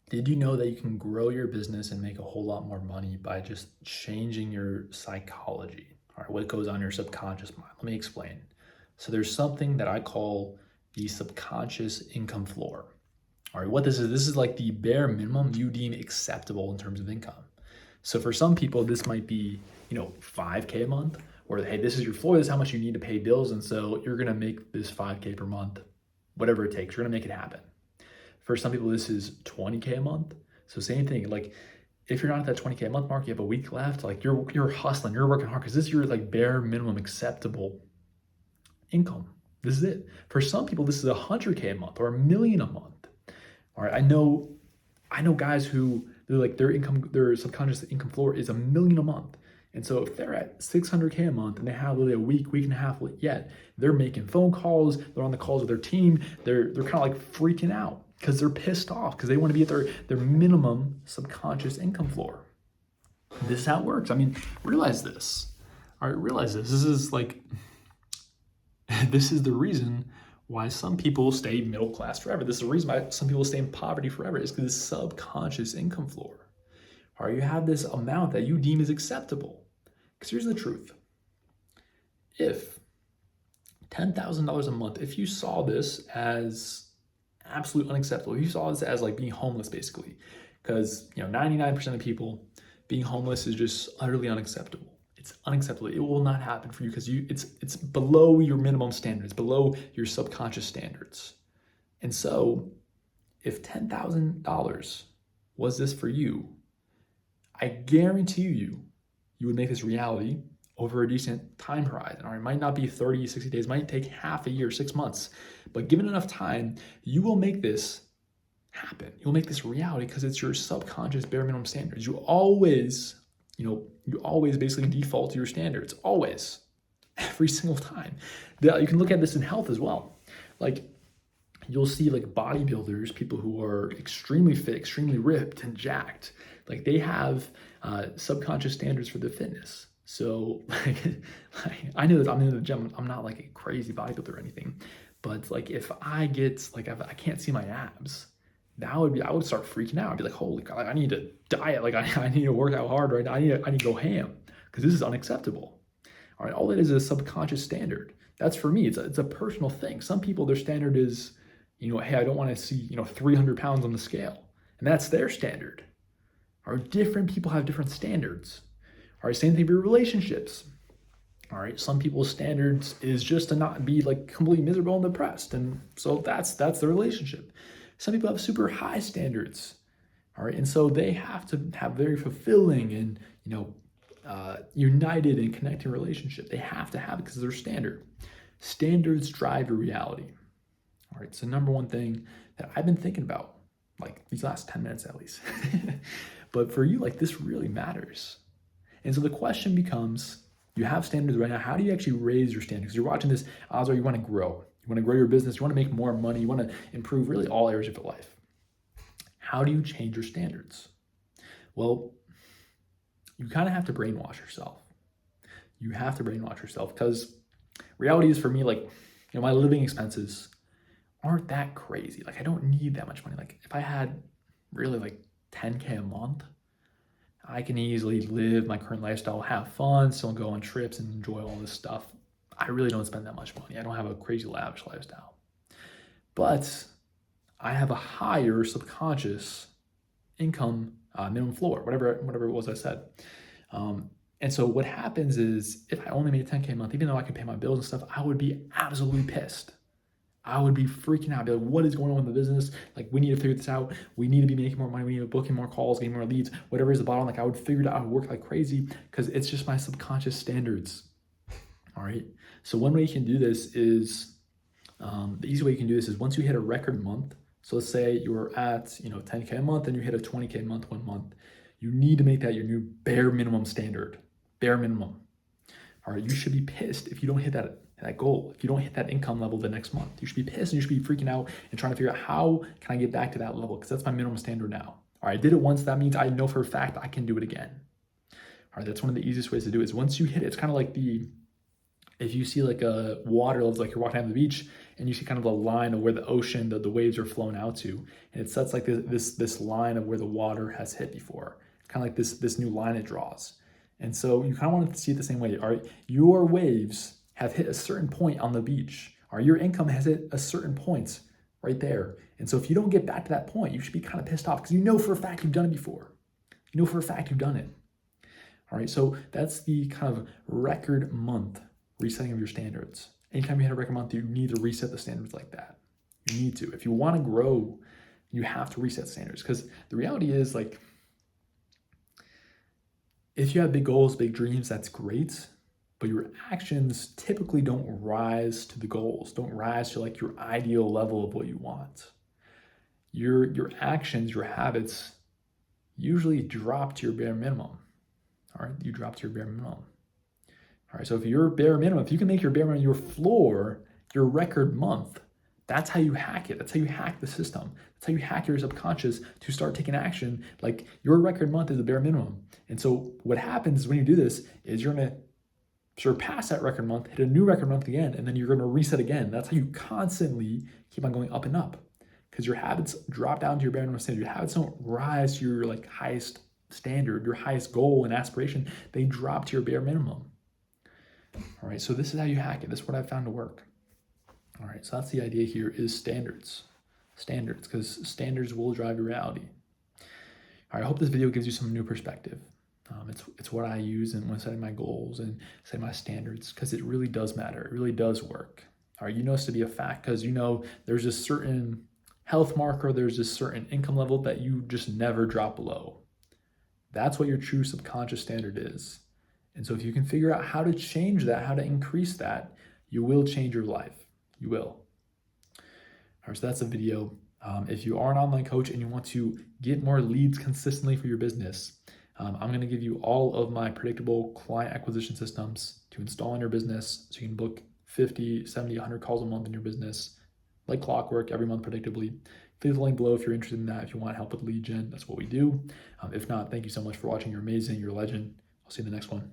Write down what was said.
Did you know that you can grow your business and make a whole lot more money by just changing your psychology? All right, what goes on in your subconscious mind? Let me explain. So there's something that I call the subconscious income floor. All right, what this is like the bare minimum you deem acceptable in terms of income. So for some people, this might be, 5K a month, or hey, this is your floor, this is how much you need to pay bills. And so you're gonna make this 5K per month, whatever it takes, you're gonna make it happen. For some people, this is 20K a month. So same thing, like if you're not at that 20K a month mark, you have a week left, like you're hustling, you're working hard because this is your like bare minimum acceptable income. This is it. For some people, this is 100K a month or a million a month. All right, I know guys who they're like their subconscious income floor is a million a month. And so if they're at 600K a month and they have literally a week and a half yet, they're making phone calls, they're on the calls with their team, they're kind of like freaking out because they're pissed off because they want to be at their minimum subconscious income floor. This is how it works. I mean, realize this. All right, realize this. This is like this is the reason why some people stay middle class forever. This is the reason why some people stay in poverty forever, is because this subconscious income floor. Or you have this amount that you deem is acceptable. Because here's the truth. If $10,000 a month, if you saw this as absolute unacceptable, if you saw this as like being homeless basically, because 99% of people being homeless is just utterly unacceptable. It's unacceptable. It will not happen for you because it's below your minimum standards, below your subconscious standards. And so if $10,000 was this for you, I guarantee you would make this reality over a decent time horizon. Or it might not be 30, 60 days, it might take half a year, 6 months. But given enough time, you will make this happen. You'll make this reality because it's your subconscious bare minimum standards. You always basically default to your standards. Always. Every single time. You can look at this in health as well. Like you'll see like bodybuilders, people who are extremely fit, extremely ripped and jacked, like they have subconscious standards for their fitness. So like I know that I'm in the gym, I'm not like a crazy bodybuilder or anything, but like if I get like if I can't see my abs, I would start freaking out. I'd be like, holy God, I need to diet, like I need to work out hard right now. I need to go ham because this is unacceptable. All right, all it is a subconscious standard. That's for me. It's a personal thing. Some people, their standard is, hey, I don't want to see 300 pounds on the scale, and that's their standard. All right, different people have different standards. All right, same thing for your relationships. All right, some people's standards is just to not be like completely miserable and depressed, and so that's the relationship. Some people have super high standards. All right, and so they have to have very fulfilling and united and connecting relationship. They have to have it because of their standard. Standards drive your reality. All right, it's the number one thing that I've been thinking about, like these last 10 minutes at least. But for you, like this really matters. And so the question becomes, you have standards right now. How do you actually raise your standards? You're watching this, Ozar, you want to grow. You want to grow your business. You want to make more money. You want to improve really all areas of your life. How do you change your standards? Well, you kind of have to brainwash yourself. You have to brainwash yourself because reality is for me, like, my living expenses aren't that crazy. Like, I don't need that much money. Like, if I had really like 10K a month, I can easily live my current lifestyle, have fun, still go on trips and enjoy all this stuff. I really don't spend that much money. I don't have a crazy lavish lifestyle. But I have a higher subconscious income minimum floor, whatever it was I said. And so what happens is if I only made 10K a month, even though I could pay my bills and stuff, I would be absolutely pissed. I would be freaking out. I'd be like, what is going on in the business? Like, we need to figure this out. We need to be making more money. We need to be booking more calls, getting more leads, whatever is the bottom. Like, I would figure it out. I would work like crazy because it's just my subconscious standards. All right. So one way you can do this is, the easy way you can do this is once you hit a record month. So let's say you're at, 10K a month and you hit a 20K a month, 1 month. You need to make that your new bare minimum standard, bare minimum. All right. You should be pissed if you don't hit that goal. If you don't hit that income level the next month, you should be pissed and you should be freaking out and trying to figure out how can I get back to that level? Because that's my minimum standard now. All right, I did it once. That means I know for a fact I can do it again. All right, that's one of the easiest ways to do it is once you hit it, it's kind of like if you see like a water level, like you're walking down the beach and you see kind of a line of where the ocean, the waves are flowing out to, and it sets like this line of where the water has hit before. It's kind of like this new line it draws. And so you kind of want to see it the same way. All right, your waves have hit a certain point on the beach. All right, your income has hit a certain point right there. And so if you don't get back to that point, you should be kind of pissed off because you know for a fact you've done it before. You know for a fact you've done it. All right, so that's the kind of record month resetting of your standards. Anytime you hit a record month, you need to reset the standards like that. You need to. If you want to grow, you have to reset standards, because the reality is, like, if you have big goals, big dreams, that's great, but your actions typically don't rise to the goals, don't rise to like your ideal level of what you want. Your actions, your habits usually drop to your bare minimum. All right, you drop to your bare minimum. All right, so if your bare minimum, if you can make your bare minimum your floor, your record month, that's how you hack it. That's how you hack the system. That's how you hack your subconscious to start taking action. Like, your record month is the bare minimum. And so what happens when you do this is you're going to surpass that record month, hit a new record month again, and then you're going to reset again. That's how you constantly keep on going up and up, because your habits drop down to your bare minimum standard. Your habits don't rise to your like highest standard, your highest goal and aspiration. They drop to your bare minimum. All right, so this is how you hack it. This is what I've found to work. All right, so that's the idea here, is standards, because standards will drive your reality. All right, I hope this video gives you some new perspective. It's what I use when setting my goals and setting my standards, because it really does matter. It really does work. All right, you know this to be a fact because you know there's a certain health marker, there's a certain income level that you just never drop below. That's what your true subconscious standard is. And so if you can figure out how to change that, how to increase that, you will change your life. You will. All right, so that's a video. If you are an online coach and you want to get more leads consistently for your business, I'm going to give you all of my predictable client acquisition systems to install in your business so you can book 50, 70, 100 calls a month in your business like clockwork every month predictably. Click the link below if you're interested in that. If you want help with lead gen, that's what we do. If not, thank you so much for watching. You're amazing. You're a legend. I'll see you in the next one.